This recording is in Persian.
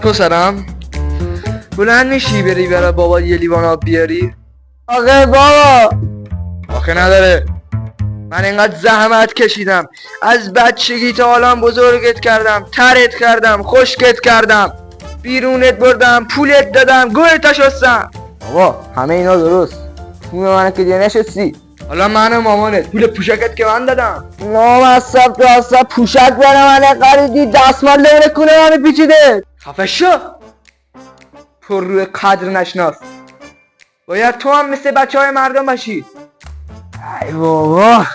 پسرم بلند میشی بری برای بابا یه لیوان آب بیاری؟ آخه بابا آخه نداره. من اینقدر زحمت کشیدم، از بچگی تا حالا بزرگت کردم، ترت کردم، خشکت کردم، بیرونت بردم، پولت دادم، گوهت شستم. بابا همه اینا درست، پول من که دیگه نشستی. حالا من و مامانت پول پوشکت که من دادم. نامصب تو اصلا پوشک برای من قریدی، دستمال لونه کنه من پیچیده. خفه شو پر روی قدر نشناس. باید تو هم مثل بچه های مردم باشی. ای بابا